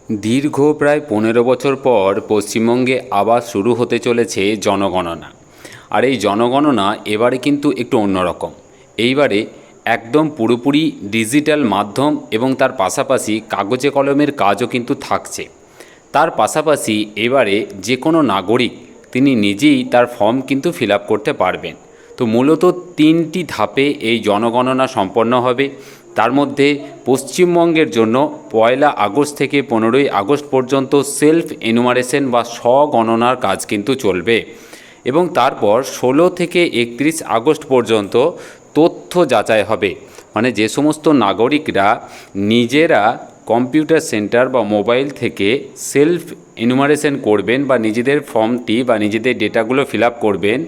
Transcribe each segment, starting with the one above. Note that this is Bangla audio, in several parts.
দীর্ঘ প্রায় 15 বছর পর পশ্চিমবঙ্গে আবার শুরু হতে চলেছে জনগণনা। আর এই জনগণনা এবারে কিন্তু একটু অন্যরকম। এইবারে একদম পুরোপুরি ডিজিটাল মাধ্যম এবং তার পাশাপাশি কাগজে কলমের কাজও কিন্তু থাকছে। তার পাশাপাশি এবারে যে কোনো নাগরিক তিনি নিজেই তার ফর্ম কিন্তু ফিল আপ করতে পারবেন। তো মূলত 3টি ধাপে এই জনগণনা সম্পন্ন হবে। তার মধ্যে পশ্চিমবঙ্গের জন্য 1 আগস্ট থেকে 15 আগস্ট পর্যন্ত সেলফ এনুমারেশন বা স্বগণনার কাজ কিন্তু চলবে এবং তারপর 16 থেকে 31 আগস্ট পর্যন্ত তথ্য যাচাই হবে। মানে যে সমস্ত নাগরিকরা নিজেরা কম্পিউটার সেন্টার বা মোবাইল থেকে সেলফ এনুমারেশন করবেন বা নিজেদের ফর্মটি বা নিজেদের ডেটাগুলো ফিল আপ করবেন,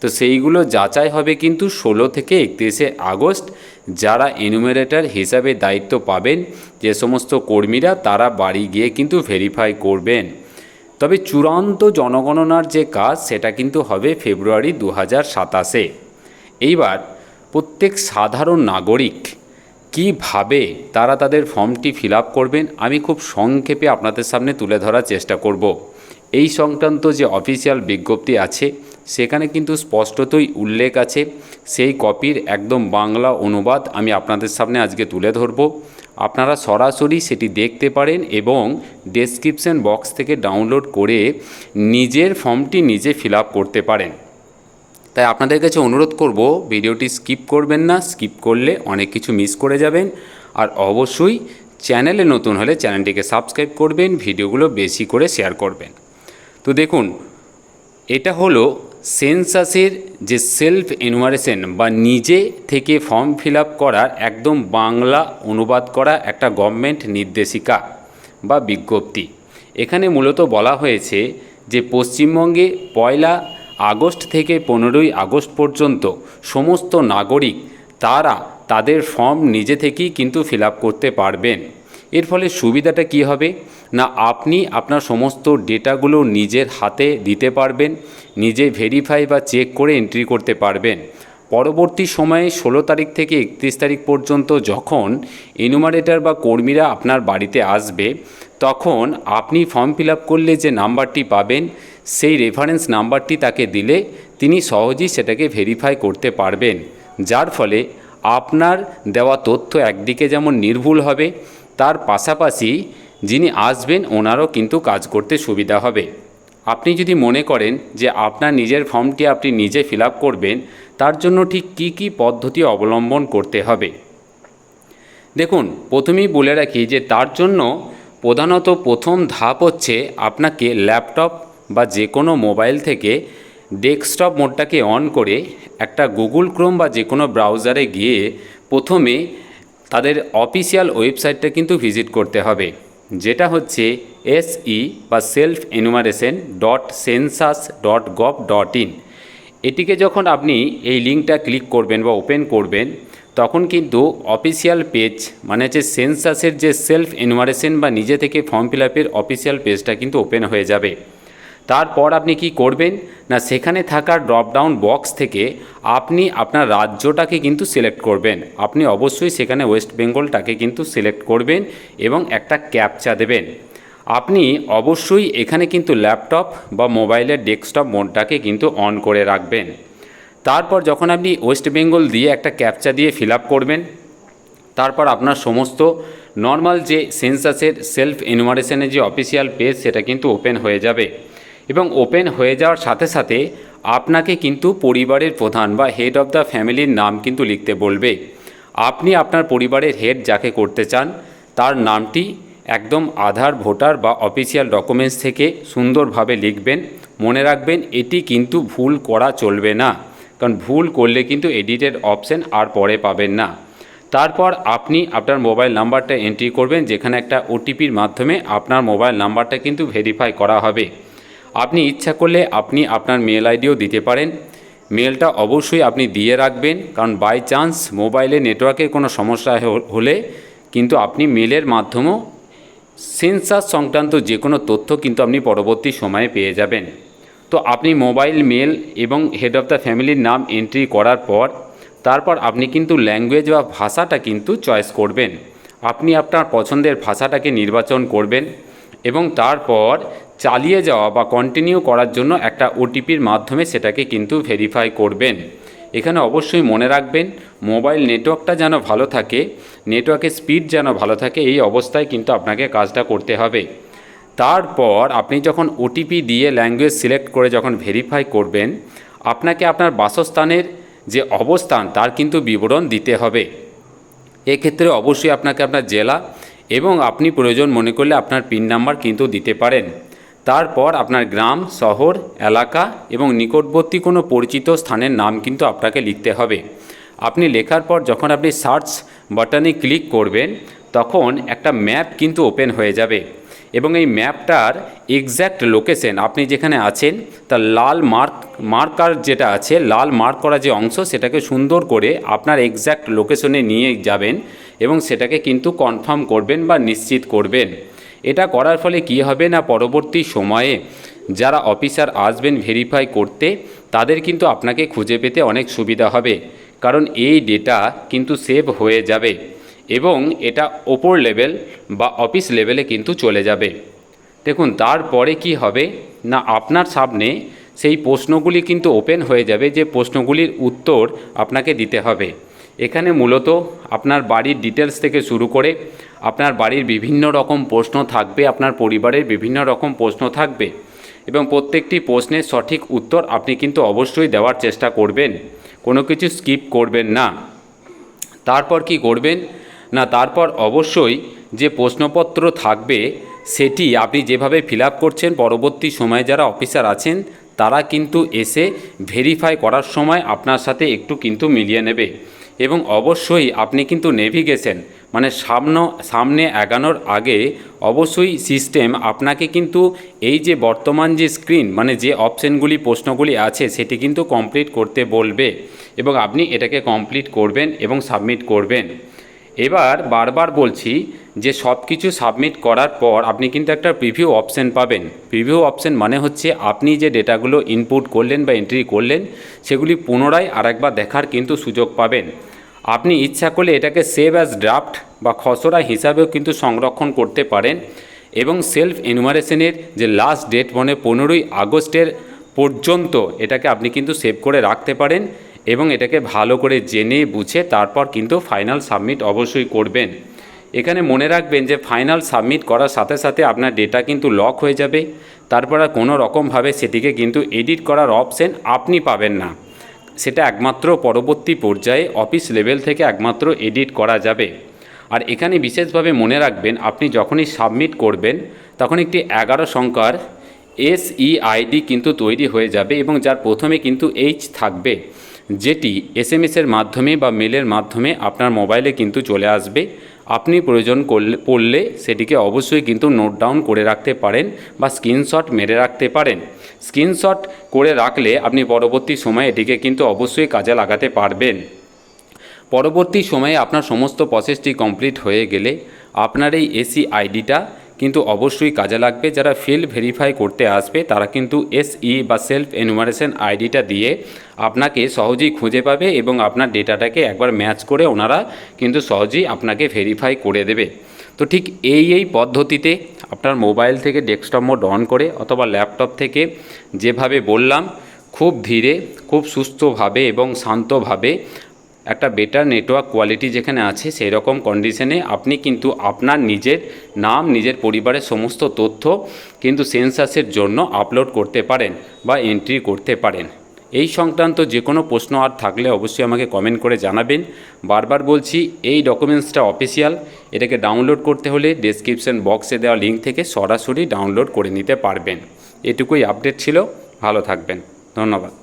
তো সেইগুলো যাচাই হবে কিন্তু 16 থেকে 31 আগস্ট। যারা এনুমারেটর হিসাবে দায়িত্ব পাবেন যে সমস্ত কর্মীরা, তারা বাড়ি গিয়ে কিন্তু ভেরিফাই করবেন। তবে চূড়ান্ত জনগণনার যে কাজ সেটা কিন্তু হবে ফেব্রুয়ারি 2027-এ। এইবার প্রত্যেক সাধারণ নাগরিক কীভাবে তারা তাদের ফর্মটি ফিল আপ করবেন আমি খুব সংক্ষেপে আপনাদের সামনে তুলে ধরার চেষ্টা করব। এই সংক্রান্ত যে অফিসিয়াল বিজ্ঞপ্তি আছে সেখানে কিন্তু স্পষ্টতই উল্লেখ আছে। সেই কপির একদম বাংলা অনুবাদ আমি আপনাদের সামনে আজকে তুলে ধরব। আপনারা সরাসরি সেটি দেখতে পারেন এবং ডেসক্রিপশন বক্স থেকে ডাউনলোড করে নিজের ফর্মটি নিজে ফিল আপ করতে পারেন। তাই আপনাদের কাছে অনুরোধ করব, ভিডিওটি স্কিপ করবেন না। স্কিপ করলে অনেক কিছু মিস করে যাবেন। আর অবশ্যই চ্যানেলে নতুন হলে চ্যানেলটিকে সাবস্ক্রাইব করবেন, ভিডিওগুলো বেশি করে শেয়ার করবেন। তো দেখুন, এটা হলো সেন্সাসের যে সেলফ এনুমারেশন বা নিজে থেকে ফর্ম ফিল আপ করার একদম বাংলা অনুবাদ করা একটা গভর্নমেন্ট নির্দেশিকা বা বিজ্ঞপ্তি। এখানে মূলত বলা হয়েছে যে পশ্চিমবঙ্গে 1 আগস্ট থেকে 15 আগস্ট পর্যন্ত সমস্ত নাগরিক তারা তাদের ফর্ম নিজে থেকেই কিন্তু ফিল আপ করতে পারবেন। এর ফলে সুবিধাটা কি হবে না, আপনি আপনার সমস্ত ডেটাগুলো নিজের হাতে দিতে পারবেন, নিজে ভেরিফাই বা চেক করে এন্ট্রি করতে পারবেন। পরবর্তী সময়ে 16 তারিখ থেকে 31 তারিখ পর্যন্ত যখন এনুমারেটর বা কর্মীরা আপনার বাড়িতে আসবে, তখন আপনি ফর্ম ফিল আপ করলে যে নাম্বারটি পাবেন সেই রেফারেন্স নাম্বারটি তাকে দিলে তিনি সহজেই সেটাকে ভেরিফাই করতে পারবেন। যার ফলে আপনার দেওয়া তথ্য একদিকে যেমন নির্ভুল হবে, তার পাশাপাশি যিনি আসবেন ওনারও কিন্তু কাজ করতে সুবিধা হবে। আপনি যদি মনে করেন যে আপনার নিজের ফর্মটি আপনি নিজে ফিল আপ করবেন, তার জন্য ঠিক কী কী পদ্ধতি অবলম্বন করতে হবে দেখুন। প্রথমেই বলে রাখি যে তার জন্য প্রধানত প্রথম ধাপ হচ্ছে আপনাকে ল্যাপটপ বা যে কোনো মোবাইল থেকে ডেস্কটপ মোডটাকে অন করে একটা গুগল ক্রোম বা যে কোনো ব্রাউজারে গিয়ে প্রথমে তাদের অফিসিয়াল ওয়েবসাইটটা কিন্তু ভিজিট করতে হবে, যেটা হচ্ছে SE বা সেলফ এনুমারেশন .census.gov.in। এটিকে যখন আপনি এই লিঙ্কটা ক্লিক করবেন বা ওপেন করবেন, তখন কিন্তু অফিসিয়াল পেজ মানে হচ্ছে সেন্সাসের যে সেলফ এনুমারেশন বা নিজে থেকে ফর্ম ফিল আপের অফিসিয়াল পেজটা কিন্তু ওপেন হয়ে যাবে। তারপর আপনি কি করবেন না, সেখানে থাকা ড্রপডাউন বক্স থেকে আপনি আপনার রাজ্যটাকে কিন্তু সিলেক্ট করবেন। আপনি অবশ্যই সেখানে ওয়েস্ট বেঙ্গলটাকে কিন্তু সিলেক্ট করবেন এবং একটা ক্যাপচা দেবেন। আপনি অবশ্যই এখানে কিন্তু ল্যাপটপ বা মোবাইলের ডেস্কটপ মোডটাকে কিন্তু অন করে রাখবেন। তারপর যখন আপনি ওয়েস্ট বেঙ্গল দিয়ে একটা ক্যাপচা দিয়ে ফিল আপ করবেন, তারপর আপনার সমস্ত নর্মাল যে সেন্সাসের সেলফ এনুমারেশনের যে অফিসিয়াল পেজ সেটা কিন্তু ওপেন হয়ে যাবে এবং ওপেন হয়ে যাওয়ার সাথে সাথে আপনাকে কিন্তু পরিবারের প্রধান বা হেড অফ দ্য ফ্যামিলির নাম কিন্তু লিখতে বলবে। আপনি আপনার পরিবারের হেড যাকে করতে চান তার নামটি একদম আধার, ভোটার বা অফিসিয়াল ডকুমেন্টস থেকে সুন্দরভাবে লিখবেন। মনে রাখবেন এটি কিন্তু ভুল করা চলবে না, কারণ ভুল করলে কিন্তু এডিটের অপশন আর পরে পাবেন না। তারপর আপনি আপনার মোবাইল নাম্বারটা এন্ট্রি করবেন, যেখানে একটা OTPর মাধ্যমে আপনার মোবাইল নাম্বারটা কিন্তু ভেরিফাই করা হবে। আপনি ইচ্ছা করলে আপনি আপনার মেল আইডিও দিতে পারেন। মেলটা অবশ্যই আপনি দিয়ে রাখবেন, কারণ বাই চান্স মোবাইলে নেটওয়ার্কের কোনো সমস্যা হলে কিন্তু আপনি মেলের মাধ্যমেও সেন্সাস সংক্রান্ত যে কোনো তথ্য কিন্তু আপনি পরবর্তী সময়ে পেয়ে যাবেন। তো আপনি মোবাইল, মেল এবং হেড অফ দ্য ফ্যামিলির নাম এন্ট্রি করার পর তারপর আপনি কিন্তু ল্যাঙ্গুয়েজ বা ভাষাটা কিন্তু চয়েস করবেন। আপনি আপনার পছন্দের ভাষাটাকে নির্বাচন করবেন। এবং তারপর চালিয়ে যাওয়া বা কন্টিনিউ করার জন্য একটা ওটিপির মাধ্যমে সেটাকে কিন্তু ভেরিফাই করবেন। এখানে অবশ্যই মনে রাখবেন মোবাইল নেটওয়ার্কটা যেন ভালো থাকে, নেটওয়ার্কের স্পিড যেন ভালো থাকে, এই অবস্থায় কিন্তু আপনাকে কাজটা করতে হবে। তারপর আপনি যখন ওটিপি দিয়ে ল্যাঙ্গুয়েজ সিলেক্ট করে যখন ভেরিফাই করবেন, আপনাকে আপনার বাসস্থানের যে অবস্থান তার কিন্তু বিবরণ দিতে হবে। এক্ষেত্রে অবশ্যই আপনাকে আপনার জেলা এবং আপনি প্রয়োজন মনে করলে আপনার পিন নাম্বার কিন্তু দিতে পারেন। তারপর আপনার গ্রাম, শহর, এলাকা এবং নিকটবর্তী কোনো পরিচিত স্থানের নাম কিন্তু আপনাকে লিখতে হবে। আপনি লেখার পর যখন আপনি সার্চ বাটনে ক্লিক করবেন, তখন একটা ম্যাপ কিন্তু ওপেন হয়ে যাবে এবং এই ম্যাপটার এক্স্যাক্ট লোকেশন আপনি যেখানে আছেন তার লাল মার্কার যেটা আছে, লাল মার্ক করা যে অংশ, সেটাকে সুন্দর করে আপনার এক্স্যাক্ট লোকেশনে নিয়ে যাবেন এবং সেটাকে কিন্তু কনফার্ম করবেন বা নিশ্চিত করবেন। এটা করার ফলে কি হবে না, পরবর্তী সময়ে যারা অফিসার আসবেন ভেরিফাই করতে, তাদের কিন্তু আপনাকে খুঁজে পেতে অনেক সুবিধা হবে, কারণ এই ডেটা কিন্তু সেভ হয়ে যাবে এবং এটা ওপর লেভেল বা অফিস লেভেলে কিন্তু চলে যাবে। দেখুন তারপরে কি হবে না, আপনার সামনে সেই প্রশ্নগুলি কিন্তু ওপেন হয়ে যাবে, যে প্রশ্নগুলির উত্তর আপনাকে দিতে হবে। এখানে মূলত আপনার বাড়ির ডিটেলস থেকে শুরু করে আপনার বাড়ির বিভিন্ন রকম প্রশ্ন থাকবে, আপনার পরিবারের বিভিন্ন রকম প্রশ্ন থাকবে এবং প্রত্যেকটি প্রশ্নের সঠিক উত্তর আপনি কিন্তু অবশ্যই দেওয়ার চেষ্টা করবেন, কোনো কিছু স্কিপ করবেন না। তারপর কি করবেন না, তারপর অবশ্যই যে প্রশ্নপত্র থাকবে সেটি আপনি যেভাবে ফিল আপ করছেন, পরবর্তী সময়ে যারা অফিসার আছেন তারা কিন্তু এসে ভেরিফাই করার সময় আপনার সাথে একটু কিন্তু মিলিয়ে নেবে। এবং অবশ্যই আপনি কিন্তু নেভিগেশন মানে সামনে এগানোর আগে অবশ্যই সিস্টেম আপনাকে কিন্তু এই যে বর্তমান যে স্ক্রিন মানে যে অপশানগুলি প্রশ্নগুলি আছে সেটি কিন্তু কমপ্লিট করতে বলবে এবং আপনি এটাকে কমপ্লিট করবেন এবং সাবমিট করবেন। এবার বারবার বলছি যে সব কিছু সাবমিট করার পর আপনি কিন্তু একটা প্রিভিউ অপশান পাবেন। প্রিভিউ অপশান মানে হচ্ছে আপনি যে ডেটাগুলো ইনপুট করলেন বা এন্ট্রি করলেন সেগুলি পুনরায় আরেকবার দেখার কিন্তু সুযোগ পাবেন। আপনি ইচ্ছা করলে এটাকে সেভ অ্যাজ ড্রাফট বা খসড়া হিসাবেও কিন্তু সংরক্ষণ করতে পারেন এবং সেলফ এনুমারেশনের যে লাস্ট ডেট মানে 15ই আগস্টের পর্যন্ত এটাকে আপনি কিন্তু সেভ করে রাখতে পারেন এবং এটাকে ভালো করে জেনে বুঝে তারপর কিন্তু ফাইনাল সাবমিট অবশ্যই করবেন। এখানে মনে রাখবেন যে ফাইনাল সাবমিট করার সাথে সাথে আপনার ডেটা কিন্তু লক হয়ে যাবে, তারপর আর কোনো রকমভাবে সেটিকে কিন্তু এডিট করার অপশন আপনি পাবেন না, সেটা একমাত্র পরবর্তী পর্যায়ে অফিস লেভেল থেকে একমাত্র এডিট করা যাবে। আর এখানে বিশেষভাবে মনে রাখবেন আপনি যখনই সাবমিট করবেন তখন একটি 11 সংখ্যার SEID কিন্তু তৈরি হয়ে যাবে এবং যার প্রথমে কিন্তু H থাকবে, যেটি SMS-এর মাধ্যমে বা মেলের মাধ্যমে আপনার মোবাইলে কিন্তু চলে আসবে। আপনি প্রয়োজন পড়লে সেটিকে অবশ্যই কিন্তু নোট ডাউন করে রাখতে পারেন বা স্ক্রিনশট মেরে রাখতে পারেন। স্ক্রিনশট করে রাখলে আপনি পরবর্তী সময়ে এটিকে কিন্তু অবশ্যই কাজে লাগাতে পারবেন। পরবর্তী সময়ে আপনার সমস্ত প্রসেসটি কমপ্লিট হয়ে গেলে আপনার এই SEID-টা কিন্তু অবশ্যই কাজে লাগবে। যারা ফিল্ড ভেরিফাই করতে আসবে তারা কিন্তু SE বা সেলফ এনুমারেশন আইডিটা দিয়ে আপনাকে সহজেই খুঁজে পাবে এবং আপনার ডেটাটাকে একবার ম্যাচ করে ওনারা কিন্তু সহজেই আপনাকে ভেরিফাই করে দেবে। তো ঠিক এই পদ্ধতিতে আপনার মোবাইল থেকে ডেস্কটপ মোড অন করে অথবা ল্যাপটপ থেকে যেভাবে বললাম খুব ধীরে খুব সুস্থভাবে এবং শান্তভাবে একটা বেটার নেটওয়ার্ক কোয়ালিটি যেখানে আছে সেই রকম কন্ডিশনে আপনি কিন্তু আপনার নিজের নাম, নিজের পরিবারের সমস্ত তথ্য কিন্তু সেন্সাসের জন্য আপলোড করতে পারেন বা এন্ট্রি করতে পারেন। এই সংক্রান্ত যে কোনো প্রশ্ন আর থাকলে অবশ্যই আমাকে কমেন্ট করে জানাবেন। বারবার বলছি এই ডকুমেন্টসটা অফিসিয়াল, এটাকে ডাউনলোড করতে হলে ডেসক্রিপশন বক্সে দেওয়া লিঙ্ক থেকে সরাসরি ডাউনলোড করে নিতে পারবেন। এটুকুই আপডেট ছিল, ভালো থাকবেন, ধন্যবাদ।